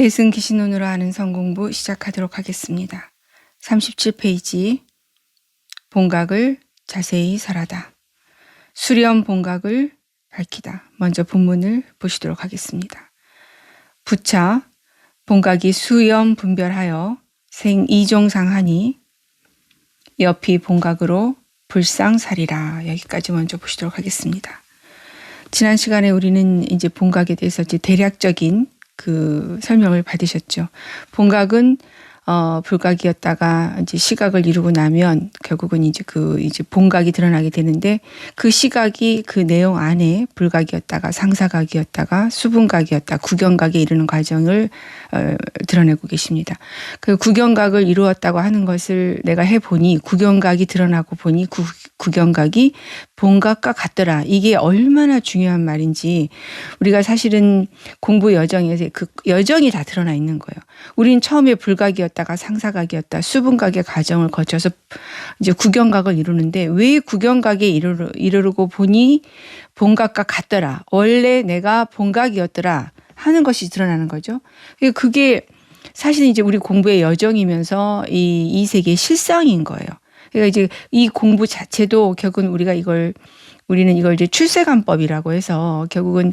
대승기신론으로 하는 성공부 시작하도록 하겠습니다. 37페이지 본각을 자세히 설하다. 수렴 본각을 밝히다. 먼저 본문을 보시도록 하겠습니다. 부차 본각이 수염 분별하여 생이종상하니 옆이 본각으로 불상살이라. 여기까지 먼저 보시도록 하겠습니다. 지난 시간에 우리는 이제 본각에 대해서 이제 대략적인 그 설명을 받으셨죠. 본각은 불각이었다가 이제 시각을 이루고 나면 결국은 이제 본각이 드러나게 되는데, 그 시각이 그 내용 안에 불각이었다가 상사각이었다가 수분각이었다, 구경각에 이르는 과정을 드러내고 계십니다. 그 구경각을 이루었다고 하는 것을 내가 해보니, 구경각이 드러나고 보니 구경각이 본각과 같더라. 이게 얼마나 중요한 말인지 우리가 사실은 공부 여정에서 그 여정이 다 드러나 있는 거예요. 우리는 처음에 불각이었다가 상사각이었다, 수분각의 과정을 거쳐서 이제 구경각을 이루는데, 왜 구경각에 이르고 보니 본각과 같더라, 원래 내가 본각이었더라 하는 것이 드러나는 거죠. 그게 사실 이제 우리 공부의 여정이면서 이 세계의 실상인 거예요. 그러니까 이제 이 공부 자체도 결국은 우리는 이걸 이제 출세관법이라고 해서 결국은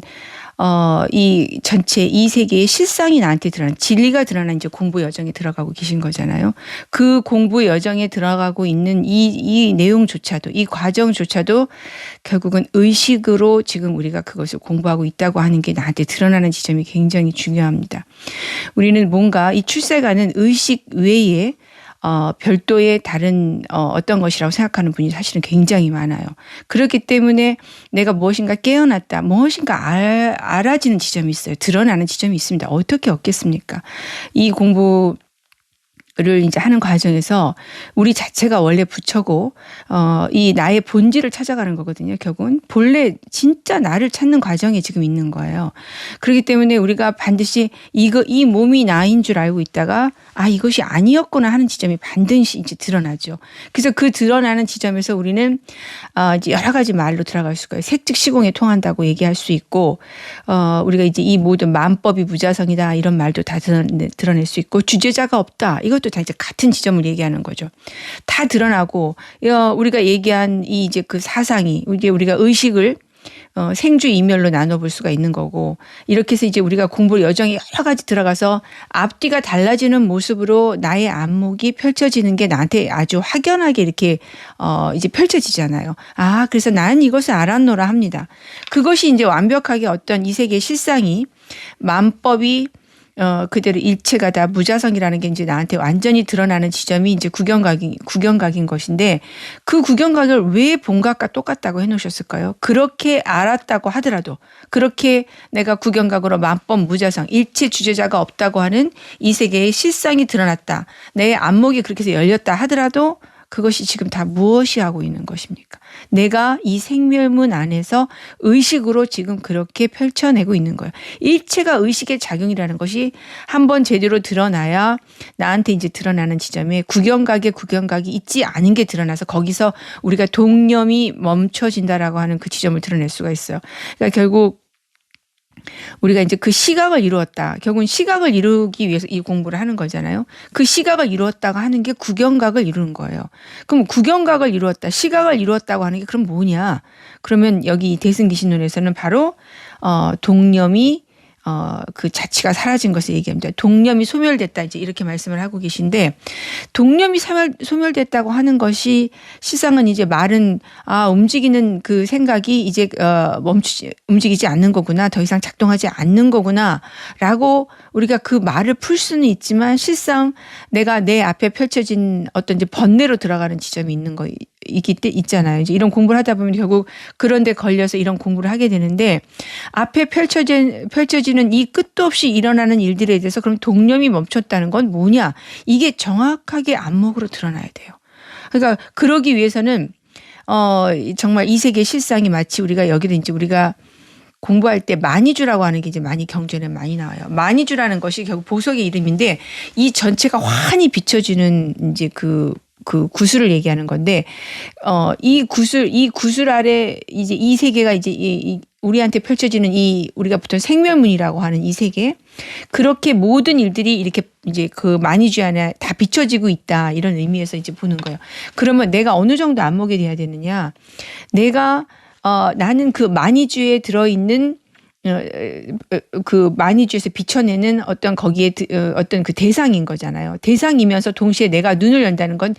이 전체 이 세계의 실상이 나한테 드러난, 진리가 드러난 이제 공부 여정에 들어가고 계신 거잖아요. 그 공부 여정에 들어가고 있는 이 내용조차도, 이 과정조차도 결국은 의식으로 지금 우리가 그것을 공부하고 있다고 하는 게 나한테 드러나는 지점이 굉장히 중요합니다. 우리는 뭔가 이 출세관은 의식 외에 별도의 다른 어떤 것이라고 생각하는 분이 사실은 굉장히 많아요. 그렇기 때문에 내가 무엇인가 깨어났다, 무엇인가 알아지는 지점이 있어요. 드러나는 지점이 있습니다. 어떻게 없겠습니까? 이 공부를 이제 하는 과정에서 우리 자체가 원래 부처고 이 나의 본질을 찾아가는 거거든요. 결국은 본래 진짜 나를 찾는 과정에 지금 있는 거예요. 그렇기 때문에 우리가 반드시 이 몸이 나인 줄 알고 있다가 이것이 아니었구나 하는 지점이 반드시 이제 드러나죠. 그래서 그 드러나는 지점에서 우리는 이제 여러 가지 말로 들어갈 수가 있어요. 색즉 시공에 통한다고 얘기할 수 있고, 우리가 이제 이 모든 만법이 무자성이다 이런 말도 다 드러낼 수 있고, 주제자가 없다 이것도 다 이제 같은 지점을 얘기하는 거죠. 다 드러나고, 우리가 얘기한 이 이제 그 사상이 이제 우리가 의식을 생주 이멸로 나눠볼 수가 있는 거고, 이렇게 해서 이제 우리가 공부 여정이 여러 가지 들어가서 앞뒤가 달라지는 모습으로 나의 안목이 펼쳐지는 게 나한테 아주 확연하게 이렇게 이제 펼쳐지잖아요. 그래서 나는 이것을 알았노라 합니다. 그것이 이제 완벽하게 어떤 이 세계의 실상이 만법이 그대로 일체가 다 무자성이라는 게 이제 나한테 완전히 드러나는 지점이 이제 구경각인 것인데, 그 구경각을 왜 본각과 똑같다고 해놓으셨을까요? 그렇게 알았다고 하더라도, 그렇게 내가 구경각으로 만법 무자성, 일체 주제자가 없다고 하는 이 세계의 실상이 드러났다, 내 안목이 그렇게 해서 열렸다 하더라도 그것이 지금 다 무엇이 하고 있는 것입니까? 내가 이 생멸문 안에서 의식으로 지금 그렇게 펼쳐내고 있는 거예요. 일체가 의식의 작용이라는 것이 한번 제대로 드러나야 나한테 이제 드러나는 지점에 구경각이 있지 않은 게 드러나서 거기서 우리가 동념이 멈춰진다라고 하는 그 지점을 드러낼 수가 있어요. 그러니까 결국 우리가 이제 그 시각을 이루었다. 결국은 시각을 이루기 위해서 이 공부를 하는 거잖아요. 그 시각을 이루었다고 하는 게 구경각을 이루는 거예요. 그럼 구경각을 이루었다, 시각을 이루었다고 하는 게 그럼 뭐냐? 그러면 여기 대승기신론에서는 바로 동념이 그 자치가 사라진 것을 얘기합니다. 동념이 소멸됐다, 이제 이렇게 말씀을 하고 계신데, 동념이 소멸됐다고 하는 것이 실상은 이제 말은 움직이는 그 생각이 이제 움직이지 않는 거구나, 더 이상 작동하지 않는 거구나라고 우리가 그 말을 풀 수는 있지만, 실상 내가 내 앞에 펼쳐진 어떤 이제 번뇌로 들어가는 지점이 있는 거 있잖아요. 이제 이런 공부를 하다 보면 결국 그런 데 걸려서 이런 공부를 하게 되는데, 앞에 펼쳐지는 이 끝도 없이 일어나는 일들에 대해서 그럼 동념이 멈췄다는 건 뭐냐? 이게 정확하게 안목으로 드러나야 돼요. 그러니까 그러기 위해서는 정말 이 세계의 실상이 마치 우리가 여기도 이제 우리가 공부할 때 마니주라고 하는 게 이제 많이 경전에 많이 나와요. 마니주라는 것이 결국 보석의 이름인데, 이 전체가 환히 비춰지는 이제 그 구슬을 얘기하는 건데, 이 구슬 아래 이제 이 세계가 이제 우리한테 펼쳐지는 이 우리가 보통 생멸문이라고 하는 이 세계, 그렇게 모든 일들이 이렇게 이제 그 만이주의 안에 다 비춰지고 있다, 이런 의미에서 이제 보는 거예요. 그러면 내가 어느 정도 안목이 돼야 되느냐? 내가 나는 그 만이주에 들어있는 그 만이주에서 비춰내는 어떤 거기에 어떤 그 대상인 거잖아요. 대상이면서 동시에 내가 눈을 연다는 건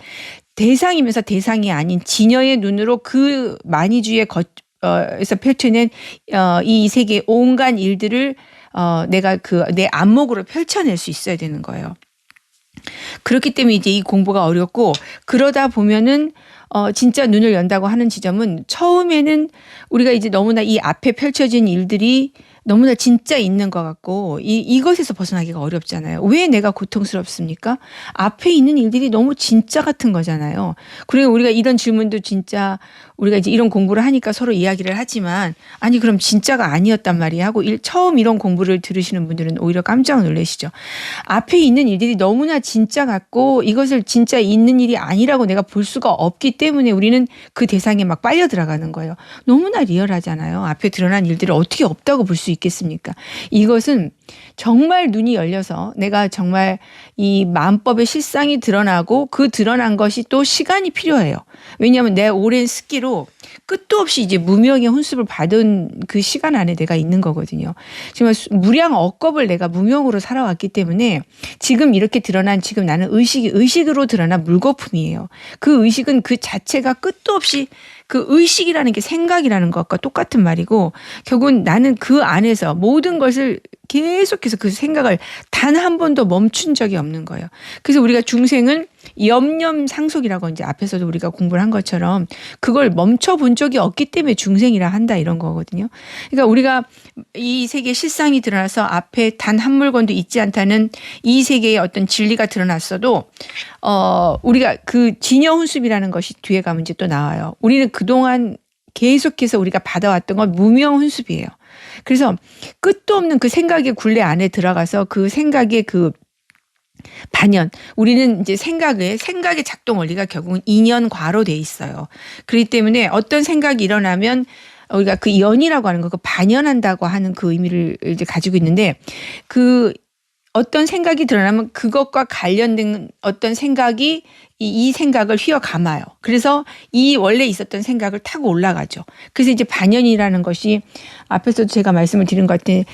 대상이면서 대상이 아닌 진여의 눈으로 그 만이주의 에서 펼쳐낸 이 세계의 온갖 일들을 내가 그 내 안목으로 펼쳐낼 수 있어야 되는 거예요. 그렇기 때문에 이제 이 공부가 어렵고, 그러다 보면은 진짜 눈을 연다고 하는 지점은 처음에는 우리가 이제 너무나 이 앞에 펼쳐진 일들이 너무나 진짜 있는 것 같고 이것에서 벗어나기가 어렵잖아요. 왜 내가 고통스럽습니까? 앞에 있는 일들이 너무 진짜 같은 거잖아요. 그리고 우리가 이런 질문도 진짜 우리가 이제 이런 공부를 하니까 서로 이야기를 하지만, 아니 그럼 진짜가 아니었단 말이야 하고 처음 이런 공부를 들으시는 분들은 오히려 깜짝 놀라시죠. 앞에 있는 일들이 너무나 진짜 같고 이것을 진짜 있는 일이 아니라고 내가 볼 수가 없기 때문에 우리는 그 대상에 막 빨려 들어가는 거예요. 너무나 리얼하잖아요. 앞에 드러난 일들을 어떻게 없다고 볼 수 있겠습니까? 이것은 정말 눈이 열려서 내가 정말 이 마음법의 실상이 드러나고 그 드러난 것이 또 시간이 필요해요. 왜냐하면 내 오랜 습기로 끝도 없이 이제 무명의 훈습을 받은 그 시간 안에 내가 있는 거거든요. 정말 무량 억겁을 내가 무명으로 살아왔기 때문에 지금 이렇게 드러난, 지금 나는 의식으로 드러난 물거품이에요. 그 의식은 그 자체가 끝도 없이, 그 의식이라는 게 생각이라는 것과 똑같은 말이고, 결국은 나는 그 안에서 모든 것을 계속해서 그 생각을 단 한 번도 멈춘 적이 없는 거예요. 그래서 우리가 중생은 염념상속이라고 이제 앞에서도 우리가 공부를 한 것처럼 그걸 멈춰본 적이 없기 때문에 중생이라 한다, 이런 거거든요. 그러니까 우리가 이 세계의 실상이 드러나서 앞에 단 한 물건도 있지 않다는 이 세계의 어떤 진리가 드러났어도 우리가 그 진여훈습이라는 것이 뒤에 가면 이제 또 나와요. 우리는 그동안 계속해서 우리가 받아왔던 건 무명훈습이에요. 그래서 끝도 없는 그 생각의 굴레 안에 들어가서 그 생각의 그 반연, 우리는 이제 생각의 작동 원리가 결국은 인연과로 돼 있어요. 그렇기 때문에 어떤 생각이 일어나면 우리가 그 연이라고 하는 거, 그 반연한다고 하는 그 의미를 이제 가지고 있는데, 그 어떤 생각이 드러나면 그것과 관련된 어떤 생각이 이 생각을 휘어감아요. 그래서 이 원래 있었던 생각을 타고 올라가죠. 그래서 이제 반연이라는 것이 앞에서도 제가 말씀을 드린 것 같은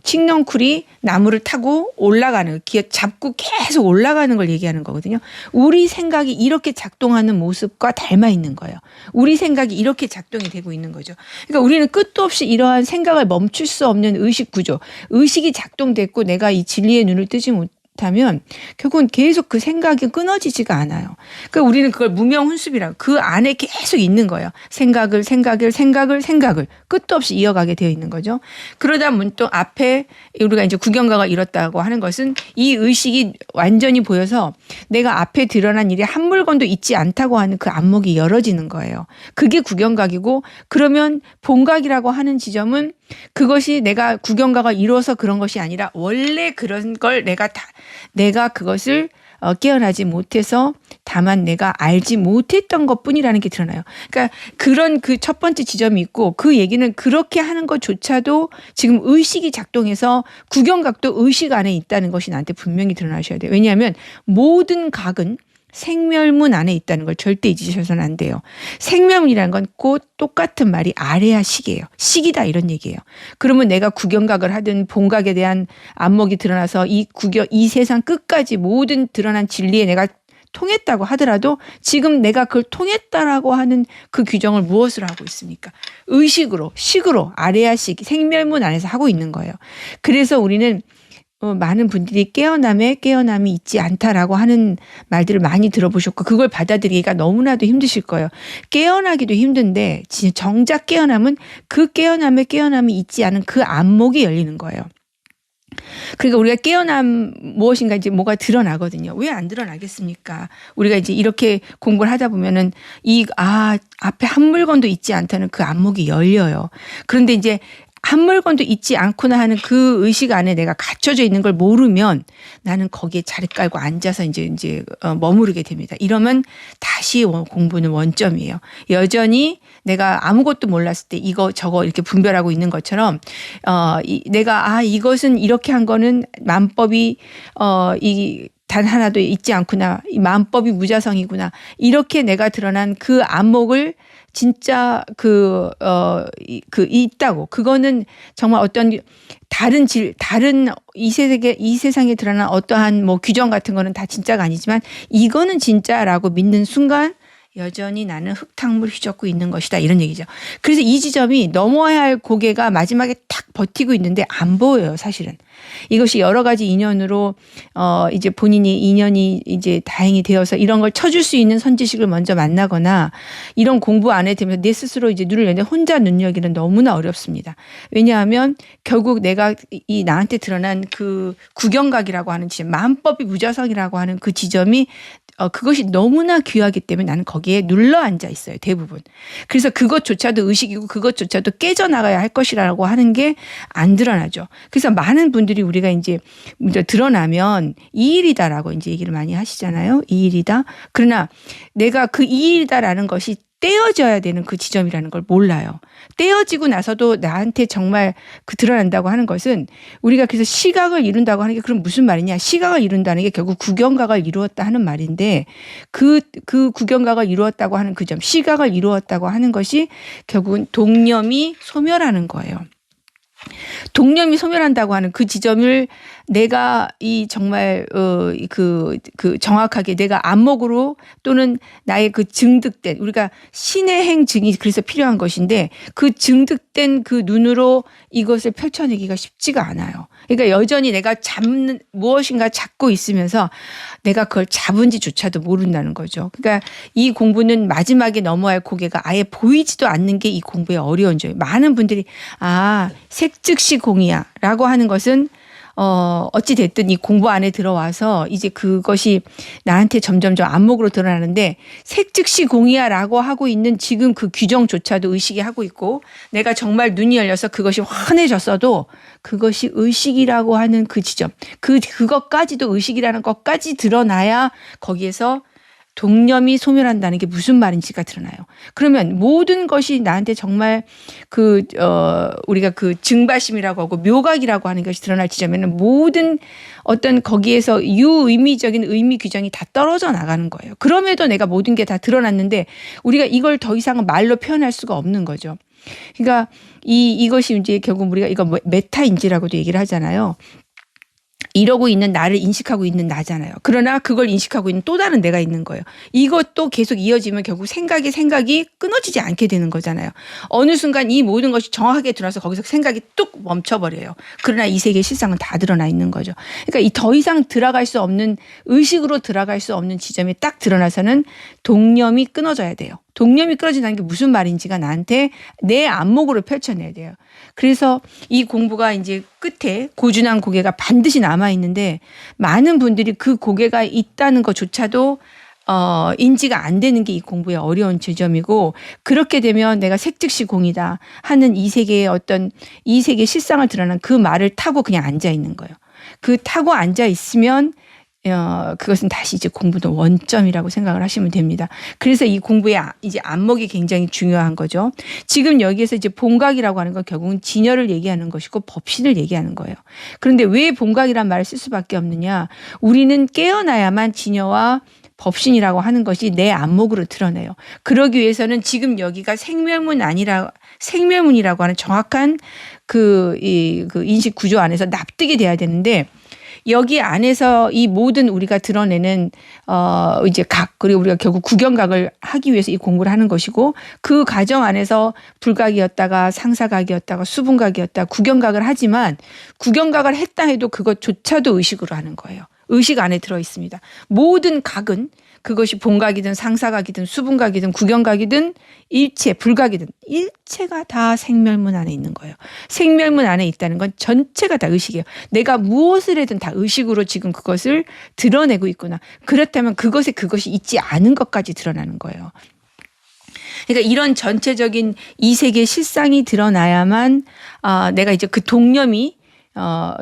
칡넝쿨이 나무를 타고 올라가는, 잡고 계속 올라가는 걸 얘기하는 거거든요. 우리 생각이 이렇게 작동하는 모습과 닮아 있는 거예요. 우리 생각이 이렇게 작동이 되고 있는 거죠. 그러니까 우리는 끝도 없이 이러한 생각을 멈출 수 없는 의식 구조, 의식이 작동됐고 내가 이 진리의 눈을 뜨지 못하면 결국은 계속 그 생각이 끊어지지가 않아요. 그러니까 우리는 그걸 무명훈습이라고, 그 안에 계속 있는 거예요. 생각을 끝도 없이 이어가게 되어 있는 거죠. 그러다 문득 앞에 우리가 이제 구경가가 이렇다고 하는 것은 이 의식이 완전히 보여서 내가 앞에 드러난 일이 한 물건도 있지 않다고 하는 그 안목이 열어지는 거예요. 그게 구경각이고, 그러면 본각이라고 하는 지점은 그것이 내가 구경가가 이루어서 그런 것이 아니라 원래 그런 걸 내가 그것을 깨어나지 못해서 다만 내가 알지 못했던 것뿐이라는 게 드러나요. 그러니까 그런 그 첫 번째 지점이 있고, 그 얘기는 그렇게 하는 것조차도 지금 의식이 작동해서 구경각도 의식 안에 있다는 것이 나한테 분명히 드러나셔야 돼요. 왜냐하면 모든 각은 생멸문 안에 있다는 걸 절대 잊으셔서는 안 돼요. 생멸문이라는 건 곧 똑같은 말이 아래야 식이에요. 식이다, 이런 얘기예요. 그러면 내가 구경각을 하든 본각에 대한 안목이 드러나서 이 세상 끝까지 모든 드러난 진리에 내가 통했다고 하더라도 지금 내가 그걸 통했다라고 하는 그 규정을 무엇으로 하고 있습니까? 의식으로, 식으로, 아래야식, 생멸문 안에서 하고 있는 거예요. 그래서 우리는 많은 분들이 깨어남이 있지 않다라고 하는 말들을 많이 들어보셨고, 그걸 받아들이기가 너무나도 힘드실 거예요. 깨어나기도 힘든데 정작 깨어남은 그 깨어남이 있지 않은 그 안목이 열리는 거예요. 그러니까 우리가 깨어남 무엇인가 이제 뭐가 드러나거든요. 왜 안 드러나겠습니까? 우리가 이제 이렇게 공부를 하다 보면은 앞에 한 물건도 있지 않다는 그 안목이 열려요. 그런데 이제 한 물건도 있지 않구나 하는 그 의식 안에 내가 갇혀져 있는 걸 모르면 나는 거기에 자리 깔고 앉아서 이제 머무르게 됩니다. 이러면 다시 공부는 원점이에요. 여전히 내가 아무것도 몰랐을 때 이거 저거 이렇게 분별하고 있는 것처럼 내가 이것은 이렇게 한 거는 만법이 이 단 하나도 있지 않구나. 이 만법이 무자성이구나. 이렇게 내가 드러난 그 안목을 진짜 있다고. 그거는 정말 어떤 다른 이 세상에 드러난 어떠한 뭐 규정 같은 거는 다 진짜가 아니지만 이거는 진짜라고 믿는 순간 여전히 나는 흙탕물 휘젓고 있는 것이다. 이런 얘기죠. 그래서 이 지점이 넘어야 할 고개가 마지막에 탁 버티고 있는데 안 보여요, 사실은. 이것이 여러 가지 인연으로 이제 본인이 인연이 이제 다행이 되어서 이런 걸 쳐줄 수 있는 선지식을 먼저 만나거나 이런 공부 안에 되면서 내 스스로 이제 눈을 여는데 혼자 눈여기는 너무나 어렵습니다. 왜냐하면 결국 내가 이 나한테 드러난 그 구경각이라고 하는 지점, 만법이 무자성이라고 하는 그 지점이 그것이 너무나 귀하기 때문에 나는 거기에 눌러 앉아 있어요, 대부분. 그래서 그것조차도 의식이고 그것조차도 깨져나가야 할 것이라고 하는 게 안 드러나죠. 그래서 많은 분들이 우리가 이제 드러나면 이 일이다라고 이제 얘기를 많이 하시잖아요. 이 일이다. 그러나 내가 그 이 일이다라는 것이 떼어져야 되는 그 지점이라는 걸 몰라요. 떼어지고 나서도 나한테 정말 드러난다고 하는 것은 우리가 그래서 시각을 이룬다고 하는 게 그럼 무슨 말이냐. 시각을 이룬다는 게 결국 구경각을 이루었다 하는 말인데 그 구경각을 이루었다고 하는 그 점, 시각을 이루었다고 하는 것이 결국은 동념이 소멸하는 거예요. 동념이 소멸한다고 하는 그 지점을 내가 이 정말 정확하게 내가 안목으로 또는 나의 그 증득된 우리가 신의 행증이 그래서 필요한 것인데 그 증득된 그 눈으로 이것을 펼쳐내기가 쉽지가 않아요. 그러니까 여전히 내가 무엇인가 잡고 있으면서 내가 그걸 잡은지조차도 모른다는 거죠. 그러니까 이 공부는 마지막에 넘어야 할 고개가 아예 보이지도 않는 게 이 공부의 어려운 점이에요. 많은 분들이 색즉시 공이야라고 하는 것은 어찌 됐든 이 공부 안에 들어와서 이제 그것이 나한테 점점점 안목으로 드러나는데 색즉시 공이야라고 하고 있는 지금 그 규정조차도 의식이 하고 있고 내가 정말 눈이 열려서 그것이 환해졌어도 그것이 의식이라고 하는 그 지점 그것까지도 의식이라는 것까지 드러나야 거기에서 동념이 소멸한다는 게 무슨 말인지가 드러나요. 그러면 모든 것이 나한테 정말 우리가 증바심이라고 하고 묘각이라고 하는 것이 드러날 지점에는 모든 어떤 거기에서 유의미적인 의미 규정이 다 떨어져 나가는 거예요. 그럼에도 내가 모든 게 다 드러났는데 우리가 이걸 더 이상은 말로 표현할 수가 없는 거죠. 그러니까 이것이 이제 결국 우리가 이거 메타인지라고도 얘기를 하잖아요. 이러고 있는 나를 인식하고 있는 나잖아요. 그러나 그걸 인식하고 있는 또 다른 내가 있는 거예요. 이것도 계속 이어지면 결국 생각이 끊어지지 않게 되는 거잖아요. 어느 순간 이 모든 것이 정확하게 드러나서 거기서 생각이 뚝 멈춰버려요. 그러나 이 세계의 실상은 다 드러나 있는 거죠. 그러니까 더 이상 들어갈 수 없는 의식으로 들어갈 수 없는 지점이 딱 드러나서는 동념이 끊어져야 돼요. 동념이 끊어진다는 게 무슨 말인지가 나한테 내 안목으로 펼쳐내야 돼요. 그래서 이 공부가 이제 끝에 고준한 고개가 반드시 남아있는데 많은 분들이 그 고개가 있다는 것조차도 인지가 안 되는 게 이 공부의 어려운 지점이고 그렇게 되면 내가 색즉시 공이다 하는 이 세계의 실상을 드러난 그 말을 타고 그냥 앉아 있는 거예요. 그 타고 앉아 있으면 그것은 다시 이제 공부의 원점이라고 생각을 하시면 됩니다. 그래서 이 공부의 이제 안목이 굉장히 중요한 거죠. 지금 여기에서 이제 본각이라고 하는 건 결국은 진여를 얘기하는 것이고 법신을 얘기하는 거예요. 그런데 왜 본각이란 말을 쓸 수밖에 없느냐? 우리는 깨어나야만 진여와 법신이라고 하는 것이 내 안목으로 드러내요. 그러기 위해서는 지금 여기가 생멸문이라고 하는 정확한 그 인식 구조 안에서 납득이 돼야 되는데 여기 안에서 이 모든 우리가 드러내는 이제 그리고 우리가 결국 구경각을 하기 위해서 이 공부를 하는 것이고 그 과정 안에서 불각이었다가 상사각이었다가 수분각이었다가 구경각을 하지만 구경각을 했다 해도 그것조차도 의식으로 하는 거예요. 의식 안에 들어 있습니다. 모든 각은 그것이 본각이든 상사각이든 수분각이든 구경각이든 일체, 불각이든 일체가 다 생멸문 안에 있는 거예요. 생멸문 안에 있다는 건 전체가 다 의식이에요. 내가 무엇을 해든 다 의식으로 지금 그것을 드러내고 있구나. 그렇다면 그것이 있지 않은 것까지 드러나는 거예요. 그러니까 이런 전체적인 이 세계 실상이 드러나야만 내가 이제 그 동념이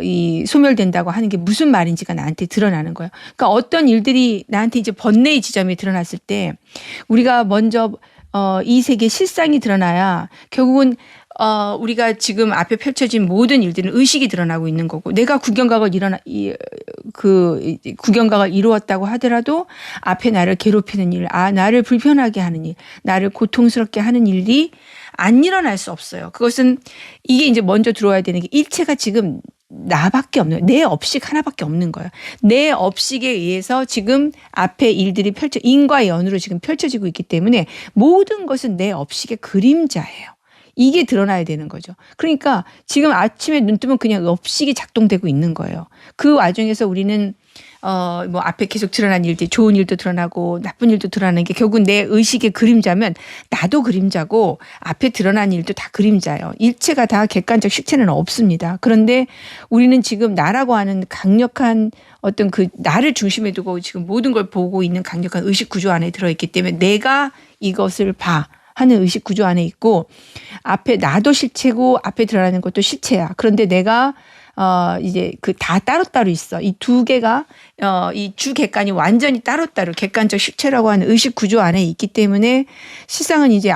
이 소멸된다고 하는 게 무슨 말인지가 나한테 드러나는 거예요. 그러니까 어떤 일들이 나한테 이제 번뇌의 지점이 드러났을 때 우리가 먼저 이 세계 실상이 드러나야 결국은 우리가 지금 앞에 펼쳐진 모든 일들은 의식이 드러나고 있는 거고 내가 구경각을 이루었다고 하더라도 앞에 나를 괴롭히는 일, 나를 불편하게 하는 일, 나를 고통스럽게 하는 일이 안 일어날 수 없어요. 그것은 이게 이제 먼저 들어와야 되는 게 일체가 지금 나밖에 없는 거예요. 내 업식 하나밖에 없는 거예요. 내 업식에 의해서 지금 앞에 일들이 인과 연으로 지금 펼쳐지고 있기 때문에 모든 것은 내 업식의 그림자예요. 이게 드러나야 되는 거죠. 그러니까 지금 아침에 눈 뜨면 그냥 업식이 작동되고 있는 거예요. 그 와중에서 우리는 뭐 앞에 계속 드러난 일들, 좋은 일도 드러나고 나쁜 일도 드러나는 게 결국 내 의식의 그림자면 나도 그림자고 앞에 드러난 일도 다 그림자예요. 일체가 다 객관적 실체는 없습니다. 그런데 우리는 지금 나라고 하는 강력한 어떤 그 나를 중심에 두고 지금 모든 걸 보고 있는 강력한 의식 구조 안에 들어있기 때문에 내가 이것을 봐. 하는 의식 구조 안에 있고 앞에 나도 실체고 앞에 드러나는 것도 실체야. 그런데 내가 이제 그 다 따로따로 있어. 이 두 개가 이 주객관이 완전히 따로따로 객관적 실체라고 하는 의식 구조 안에 있기 때문에 실상은 이제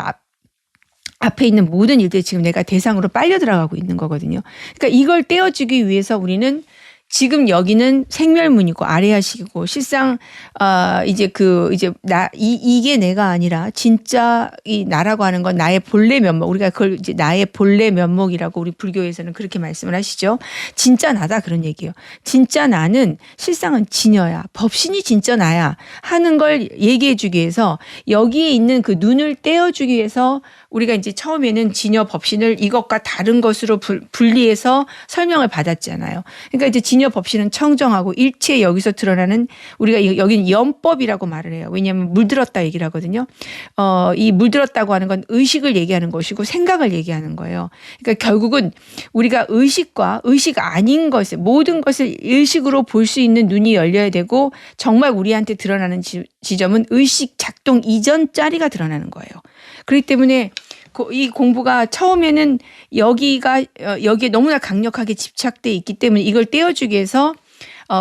앞에 있는 모든 일들이 지금 내가 대상으로 빨려 들어가고 있는 거거든요. 그러니까 이걸 떼어주기 위해서 우리는 지금 여기는 생멸문이고 아레아식이고 실상 이제 이게 내가 아니라 진짜 이 나라고 하는 건 나의 본래 면목, 우리가 그걸 이제 나의 본래 면목이라고 우리 불교에서는 그렇게 말씀을 하시죠. 진짜 나다 그런 얘기예요. 진짜 나는 실상은 진여야, 법신이 진짜 나야 하는 걸 얘기해 주기 위해서 여기에 있는 그 눈을 떼어 주기 위해서 우리가 이제 처음에는 진여 법신을 이것과 다른 것으로 분리해서 설명을 받았잖아요. 그러니까 이제 진여 법신은 청정하고 일체 여기서 드러나는 우리가 여기는 연법이라고 말을 해요. 왜냐하면 물들었다 얘기를 하거든요. 이 물들었다고 하는 건 의식을 얘기하는 것이고 생각을 얘기하는 거예요. 그러니까 결국은 우리가 의식과 의식 아닌 것을 모든 것을 의식으로 볼 수 있는 눈이 열려야 되고 정말 우리한테 드러나는 지점은 의식 작동 이전짜리가 드러나는 거예요. 그렇기 때문에 이 공부가 처음에는 여기에 너무나 강력하게 집착돼 있기 때문에 이걸 떼어주기 위해서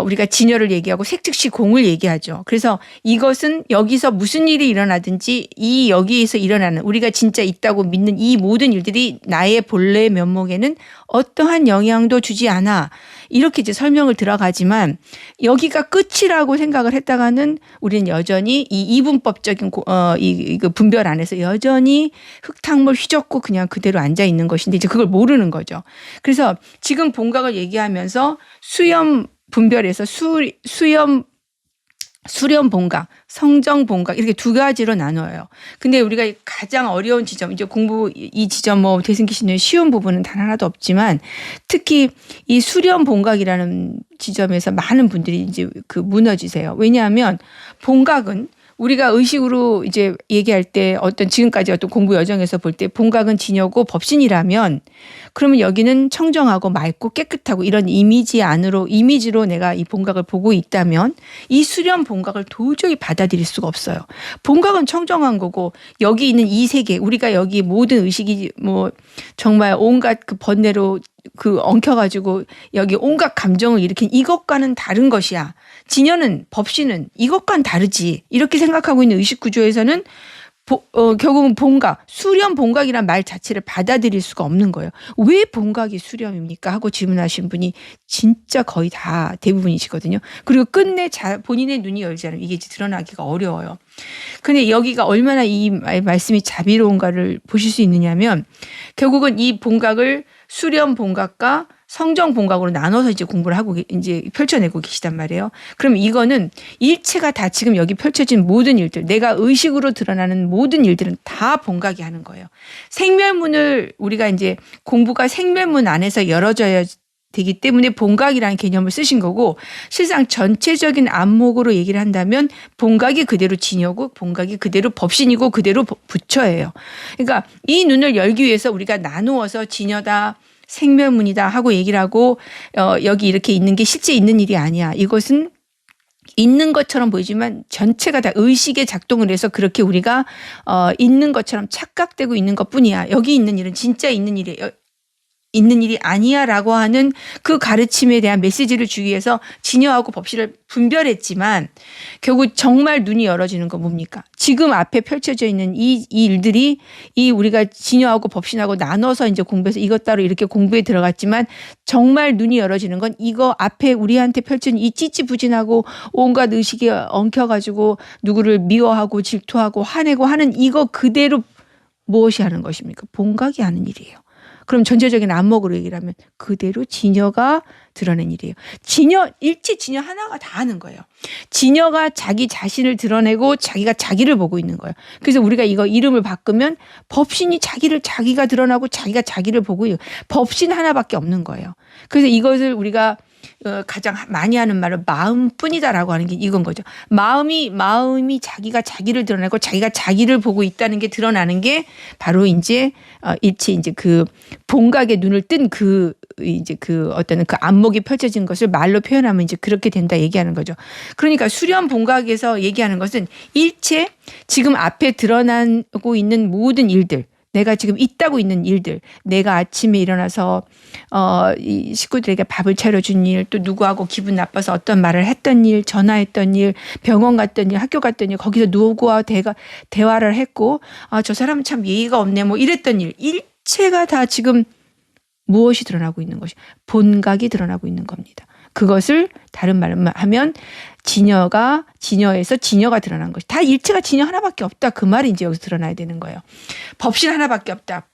우리가 진여를 얘기하고 색즉시 공을 얘기하죠. 그래서 이것은 여기서 무슨 일이 일어나든지 이 여기에서 일어나는 우리가 진짜 있다고 믿는 이 모든 일들이 나의 본래 면목에는 어떠한 영향도 주지 않아. 이렇게 이제 설명을 들어가지만 여기가 끝이라고 생각을 했다가는 우리는 여전히 이 이분법적인 그 분별 안에서 여전히 흙탕물 휘젓고 그냥 그대로 앉아 있는 것인데 이제 그걸 모르는 거죠. 그래서 지금 본각을 얘기하면서 수염 분별해서 수렴 본각, 성정 본각 이렇게 두 가지로 나눠요. 근데 우리가 가장 어려운 지점, 이제 공부 이 지점 뭐 대승기 씨는 쉬운 부분은 단 하나도 없지만 특히 이 수렴 본각이라는 지점에서 많은 분들이 이제 그 무너지세요. 왜냐하면 본각은 우리가 의식으로 이제 얘기할 때 어떤 지금까지 어떤 공부 여정에서 볼 때 본각은 진여고 법신이라면 그러면 여기는 청정하고 맑고 깨끗하고 이런 이미지로 내가 이 본각을 보고 있다면 이 수렴 본각을 도저히 받아들일 수가 없어요. 본각은 청정한 거고 여기 있는 이 세계 우리가 여기 모든 의식이 뭐 정말 온갖 그 번뇌로 그 엉켜가지고 여기 온갖 감정을 일으킨 이것과는 다른 것이야. 진여는 법신은 이것과는 다르지. 이렇게 생각하고 있는 의식 구조에서는 결국은 본각, 수렴 본각이란 말 자체를 받아들일 수가 없는 거예요. 왜 본각이 수렴입니까? 하고 질문하신 분이 진짜 거의 다 대부분이시거든요. 그리고 끝내 본인의 눈이 열지 않으면 이게 드러나기가 어려워요. 근데 여기가 얼마나 이 말씀이 자비로운가를 보실 수 있느냐면 결국은 이 본각을 수렴 본각과 성정 본각으로 나눠서 이제 공부를 하고 이제 펼쳐내고 계시단 말이에요. 그럼 이거는 일체가 다 지금 여기 펼쳐진 모든 일들, 내가 의식으로 드러나는 모든 일들은 다 본각이 하는 거예요. 생멸문을 우리가 이제 공부가 생멸문 안에서 열어져야 되기 때문에 본각이라는 개념을 쓰신 거고 실상 전체적인 안목으로 얘기를 한다면 본각이 그대로 진여고 본각이 그대로 법신이고 그대로 부처예요. 그러니까 이 눈을 열기 위해서 우리가 나누어서 진여다 생멸문이다 하고 얘기를 하고 여기 이렇게 있는 게 실제 있는 일이 아니야. 이것은 있는 것처럼 보이지만 전체가 다 의식에 작동을 해서 그렇게 우리가 있는 것처럼 착각되고 있는 것뿐이야. 여기 있는 일은 진짜 있는 일이에요. 있는 일이 아니야라고 하는 그 가르침에 대한 메시지를 주기 위해서 진여하고 법실을 분별했지만 결국 정말 눈이 열어지는 건 뭡니까? 지금 앞에 펼쳐져 있는 이 일들이 이 우리가 진여하고 법신하고 나눠서 이제 공부해서 이것 따로 이렇게 공부에 들어갔지만 정말 눈이 열어지는 건 이거 앞에 우리한테 펼쳐진 이 찌찌부진하고 온갖 의식에 엉켜가지고 누구를 미워하고 질투하고 화내고 하는 이거 그대로 무엇이 하는 것입니까? 본각이 하는 일이에요. 그럼 전체적인 안목으로 얘기를 하면 그대로 진여가 드러낸 일이에요. 일체 진여 하나가 다 하는 거예요. 진여가 자기 자신을 드러내고 자기가 자기를 보고 있는 거예요. 그래서 우리가 이거 이름을 바꾸면 법신이 자기가 드러나고 자기가 자기를 보고 법신 하나밖에 없는 거예요. 그래서 이것을 우리가 가장 많이 하는 말은 마음뿐이다라고 하는 게 이건 거죠. 마음이 자기가 자기를 드러내고 자기가 자기를 보고 있다는 게 드러나는 게 바로 이제 일체 이제 그 본각의 눈을 뜬 그 이제 그 어떤 그 안목이 펼쳐진 것을 말로 표현하면 이제 그렇게 된다 얘기하는 거죠. 그러니까 수련 본각에서 얘기하는 것은 일체 지금 앞에 드러나고 있는 모든 일들, 내가 지금 있다고 있는 일들, 내가 아침에 일어나서 이 식구들에게 밥을 차려준 일, 또 누구하고 기분 나빠서 어떤 말을 했던 일, 전화했던 일, 병원 갔던 일, 학교 갔던 일, 거기서 누구와 대화를 했고 저 사람은 참 예의가 없네 뭐 이랬던 일, 일체가 다 지금 무엇이 드러나고 있는 것이 본각이 드러나고 있는 겁니다. 그것을 다른 말로 하면 진여에서 진여가 드러난 것이 다 일체가 진여 하나밖에 없다. 그 말이 이제 여기서 드러나야 되는 거예요. 법신 하나밖에 없다.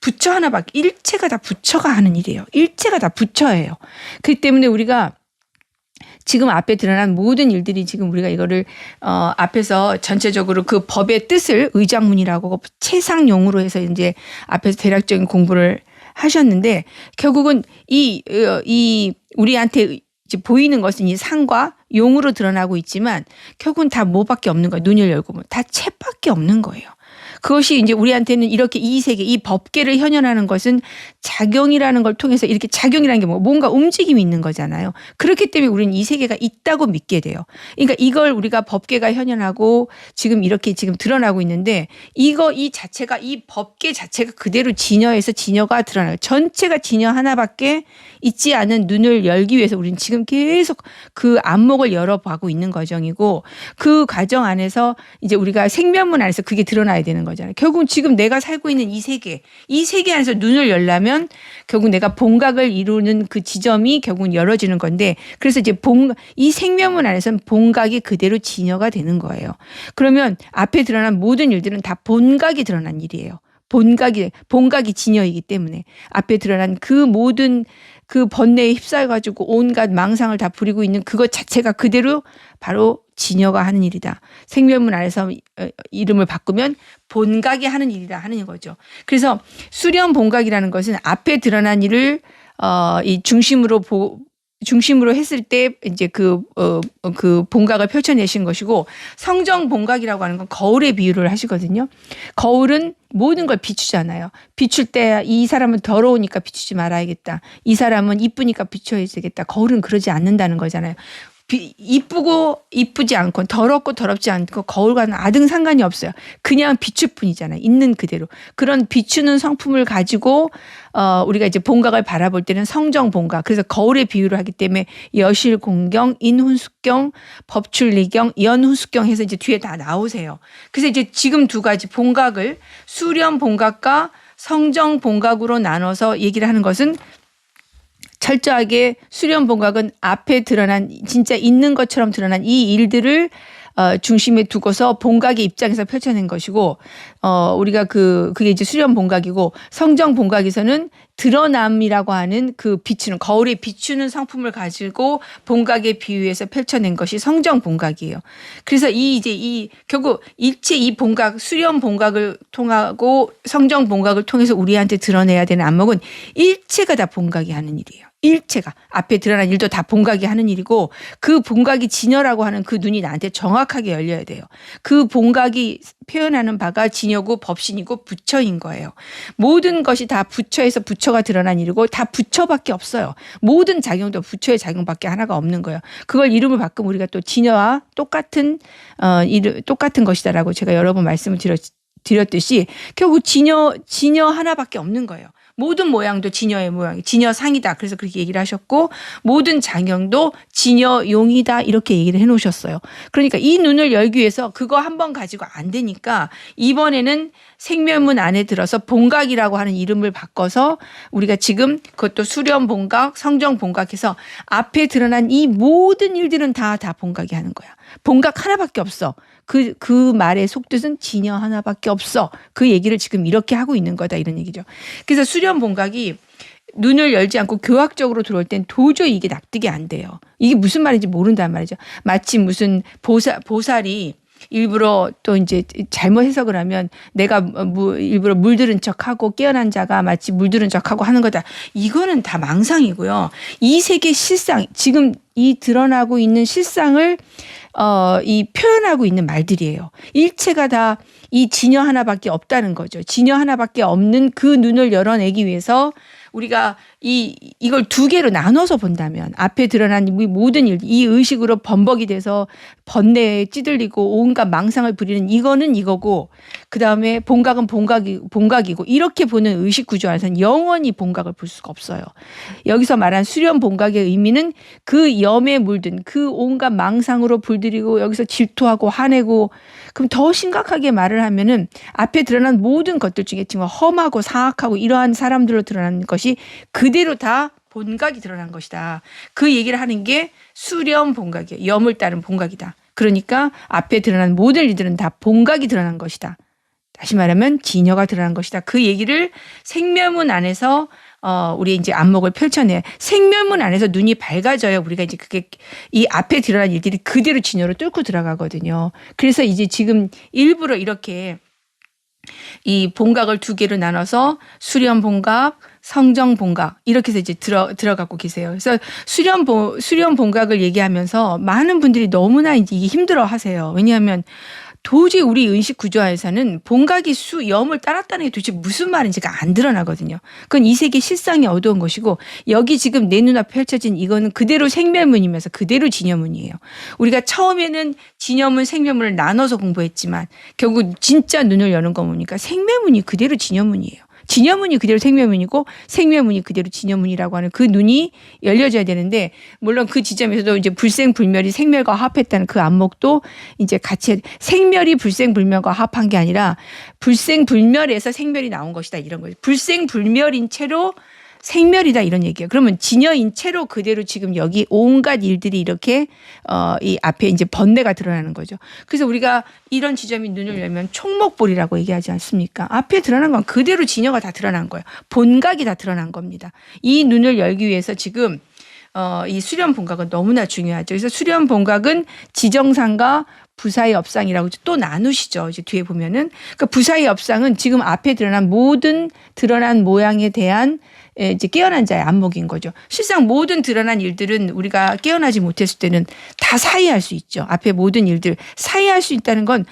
부처 하나밖에 일체가 다 부처가 하는 일이에요. 일체가 다 부처예요. 그렇기 때문에 우리가 지금 앞에 드러난 모든 일들이 지금 우리가 이거를 앞에서 전체적으로 그 법의 뜻을 의장문이라고 채상용으로 해서 이제 앞에서 대략적인 공부를 하셨는데 결국은 이 우리한테 이제 보이는 것은 이 상과 용으로 드러나고 있지만 결국은 다 뭐밖에 없는 거예요. 눈을 열고 보면 다 채밖에 없는 거예요. 그것이 이제 우리한테는 이렇게 이 세계, 이 법계를 현현하는 것은 작용이라는 걸 통해서 이렇게 작용이라는 게 뭔가 움직임이 있는 거잖아요. 그렇기 때문에 우리는 이 세계가 있다고 믿게 돼요. 그러니까 이걸 우리가 법계가 현현하고 지금 이렇게 지금 드러나고 있는데 이 자체가 이 법계 자체가 그대로 진여에서 진여가 드러나요. 전체가 진여 하나밖에 있지 않은 눈을 열기 위해서 우리는 지금 계속 그 안목을 열어가고 있는 과정이고 그 과정 안에서 이제 우리가 생명문 안에서 그게 드러나야 되는 거잖아요. 결국 지금 내가 살고 있는 이 세계 안에서 눈을 열려면 결국 내가 본각을 이루는 그 지점이 결국은 열어지는 건데 그래서 이제 이 생명문 안에서는 본각이 그대로 진여가 되는 거예요. 그러면 앞에 드러난 모든 일들은 다 본각이 드러난 일이에요. 본각이 진여이기 때문에 앞에 드러난 그 모든 그 번뇌에 휩싸여가지고 온갖 망상을 다 부리고 있는 그것 자체가 그대로 바로 진여가 하는 일이다. 생명문 안에서 이름을 바꾸면 본각이 하는 일이다 하는 거죠. 그래서 수련 본각이라는 것은 앞에 드러난 일을 이 중심으로 했을 때 이제 그 본각을 펼쳐내신 것이고 성정 본각이라고 하는 건 거울의 비유를 하시거든요. 거울은 모든 걸 비추잖아요. 비출 때 이 사람은 더러우니까 비추지 말아야겠다. 이 사람은 이쁘니까 비춰야 되겠다. 거울은 그러지 않는다는 거잖아요. 이쁘고 이쁘지 않고 더럽고 더럽지 않고 거울과는 아등 상관이 없어요. 그냥 비출 뿐이잖아요. 있는 그대로. 그런 비추는 성품을 가지고 우리가 이제 본각을 바라볼 때는 성정 본각. 그래서 거울의 비유를 하기 때문에 여실 공경, 인훈숙경, 법출리경, 연훈숙경 해서 이제 뒤에 다 나오세요. 그래서 이제 지금 두 가지 본각을 수련 본각과 성정 본각으로 나눠서 얘기를 하는 것은 철저하게 수련 본각은 앞에 드러난 진짜 있는 것처럼 드러난 이 일들을 중심에 두고서 본각의 입장에서 펼쳐낸 것이고 우리가 그게 이제 수련 본각이고 성정 본각에서는 드러남이라고 하는 그 비추는 거울에 비추는 성품을 가지고 본각에 비유해서 펼쳐낸 것이 성정 본각이에요. 그래서 결국 일체 이 본각 수련 본각을 통하고 성정 본각을 통해서 우리한테 드러내야 되는 안목은 일체가 다 본각이 하는 일이에요. 일체가 앞에 드러난 일도 다 본각이 하는 일이고 그 본각이 진여라고 하는 그 눈이 나한테 정확하게 열려야 돼요. 그 본각이 표현하는 바가 진여고 법신이고 부처인 거예요. 모든 것이 다 부처에서 부처가 드러난 일이고 다 부처밖에 없어요. 모든 작용도 부처의 작용밖에 하나가 없는 거예요. 그걸 이름을 바꾸면 우리가 또 진여와 똑같은 것이다라고 제가 여러 번 말씀을 드렸듯이 결국 진여 하나밖에 없는 거예요. 모든 모양도 진여의 모양이 진여상이다. 그래서 그렇게 얘기를 하셨고 모든 장형도 진여용이다. 이렇게 얘기를 해놓으셨어요. 그러니까 이 눈을 열기 위해서 그거 한 번 가지고 안 되니까 이번에는 생멸문 안에 들어서 본각이라고 하는 이름을 바꿔서 우리가 지금 그것도 수련본각, 성정본각해서 앞에 드러난 이 모든 일들은 다 본각이 하는 거야. 본각 하나밖에 없어. 그 말의 속뜻은 진여 하나밖에 없어. 그 얘기를 지금 이렇게 하고 있는 거다 이런 얘기죠. 그래서 수련본각이 눈을 열지 않고 교학적으로 들어올 땐 도저히 이게 납득이 안 돼요. 이게 무슨 말인지 모른단 말이죠. 마치 무슨 보살이 일부러 또 이제 잘못 해석을 하면 내가 일부러 물들은 척하고 깨어난 자가 마치 물들은 척하고 하는 거다. 이거는 다 망상이고요. 이 세계 실상 지금 이 드러나고 있는 실상을 이 표현하고 있는 말들이에요. 일체가 다 이 진여 하나밖에 없다는 거죠. 진여 하나밖에 없는 그 눈을 열어내기 위해서 우리가 이걸 두 개로 나눠서 본다면 앞에 드러난 모든 일, 이 의식으로 범벅이 돼서 번뇌에 찌들리고 온갖 망상을 부리는 이거는 이거고 그다음에 본각은 본각이고 이렇게 보는 의식 구조 안에서는 영원히 본각을 볼 수가 없어요. 여기서 말한 수련 본각의 의미는 그 염에 물든 그 온갖 망상으로 불들이고 여기서 질투하고 화내고 그럼 더 심각하게 말을 하면은 앞에 드러난 모든 것들 중에 지금 험하고 사악하고 이러한 사람들로 드러난 것이 그대로 다 본각이 드러난 것이다. 그 얘기를 하는 게 수련 본각이에요. 염을 따른 본각이다. 그러니까 앞에 드러난 모든 일들은 다 본각이 드러난 것이다. 다시 말하면 진여가 드러난 것이다. 그 얘기를 생멸문 안에서 우리 이제 안목을 펼쳐내 생멸문 안에서 눈이 밝아져야 우리가 이제 그게 이 앞에 드러난 일들이 그대로 진여로 뚫고 들어가거든요. 그래서 이제 지금 일부러 이렇게 이 본각을 두 개로 나눠서 수련 본각, 성정 본각 이렇게 해서 이제 들어가고 계세요. 그래서 수련 본각을 얘기하면서 많은 분들이 너무나 이제 이게 힘들어 하세요. 왜냐하면 도저히 우리 의식 구조화에서는 본각이 염을 따랐다는 게 도대체 무슨 말인지가 안 드러나거든요. 그건 이 세계 실상이 어두운 것이고 여기 지금 내 눈앞에 펼쳐진 이거는 그대로 생멸문이면서 그대로 진여문이에요. 우리가 처음에는 진여문, 생멸문을 나눠서 공부했지만 결국 진짜 눈을 여는 거 뭡니까? 생멸문이 그대로 진여문이에요. 진여문이 그대로 생멸문이고 생멸문이 그대로 진여문이라고 하는 그 눈이 열려져야 되는데 물론 그 지점에서도 이제 불생불멸이 생멸과 합했다는 그 안목도 이제 같이 생멸이 불생불멸과 합한 게 아니라 불생불멸에서 생멸이 나온 것이다 이런 거죠. 불생불멸인 채로 생멸이다 이런 얘기예요. 그러면 진여인 채로 그대로 지금 여기 온갖 일들이 이렇게 이 앞에 이제 번뇌가 드러나는 거죠. 그래서 우리가 이런 지점이 눈을 열면 총목볼이라고 얘기하지 않습니까? 앞에 드러난 건 그대로 진여가 다 드러난 거예요. 본각이 다 드러난 겁니다. 이 눈을 열기 위해서 지금 이 수련 본각은 너무나 중요하죠. 그래서 수련 본각은 지정상과 부사의 업상이라고 또 나누시죠. 이제 뒤에 보면은 그러니까 부사의 업상은 지금 앞에 드러난 모든 드러난 모양에 대한 이제 깨어난 자의 안목인 거죠. 실상 모든 드러난 일들은 우리가 깨어나지 못했을 때는 다 사이할 수 있죠. 앞에 모든 일들 사이할 수 있다는 건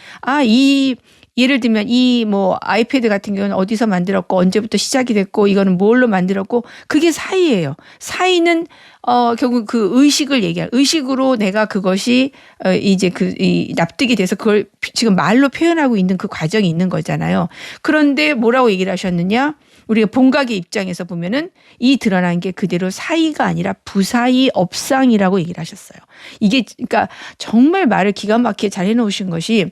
예를 들면 이 아이패드 같은 경우는 어디서 만들었고 언제부터 시작이 됐고 이거는 뭘로 만들었고 그게 사이예요. 사이는 결국 그 의식을 얘기할 의식으로 내가 그것이 이제 납득이 돼서 그걸 지금 말로 표현하고 있는 그 과정이 있는 거잖아요. 그런데 뭐라고 얘기를 하셨느냐? 우리가 본각의 입장에서 보면은 이 드러난 게 그대로 사이가 아니라 부사이 업상이라고 얘기를 하셨어요. 이게 그러니까 정말 말을 기가 막히게 잘 해놓으신 것이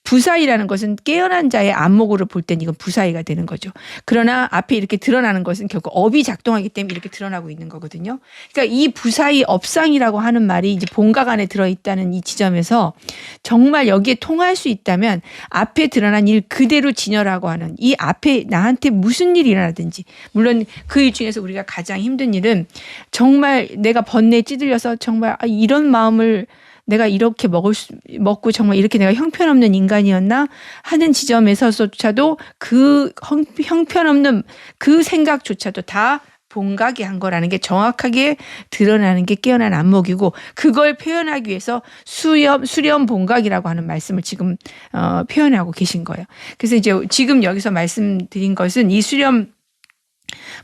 부사이라는 것은 깨어난 자의 안목으로 볼 땐 이건 부사이가 되는 거죠. 그러나 앞에 이렇게 드러나는 것은 결국 업이 작동하기 때문에 이렇게 드러나고 있는 거거든요. 그러니까 이 부사이 업상이라고 하는 말이 이제 본각 안에 들어있다는 이 지점에서 정말 여기에 통할 수 있다면 앞에 드러난 일 그대로 진여라고 하는 이 앞에 나한테 무슨 일이 일어나든지 물론 그 일 중에서 우리가 가장 힘든 일은 정말 내가 번뇌에 찌들려서 정말 이런 마음을 내가 이렇게 먹고 정말 이렇게 내가 형편없는 인간이었나 하는 지점에서조차도 그 형편없는 그 생각조차도 다 본각이 한 거라는 게 정확하게 드러나는 게 깨어난 안목이고, 그걸 표현하기 위해서 수렴 본각이라고 하는 말씀을 지금 표현하고 계신 거예요. 그래서 이제 지금 여기서 말씀드린 것은 이 수렴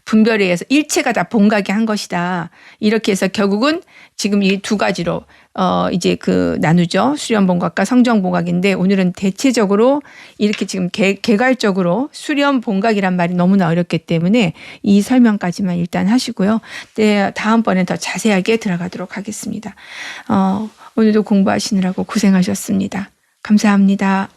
분별에 의해서 일체가 다 본각이 한 것이다. 이렇게 해서 결국은 지금 이 두 가지로 이제 나누죠. 수렴 본각과 성정 본각인데, 오늘은 대체적으로 이렇게 지금 개괄적으로 수렴 본각이란 말이 너무나 어렵기 때문에 이 설명까지만 일단 하시고요. 네, 다음번엔 더 자세하게 들어가도록 하겠습니다. 오늘도 공부하시느라고 고생하셨습니다. 감사합니다.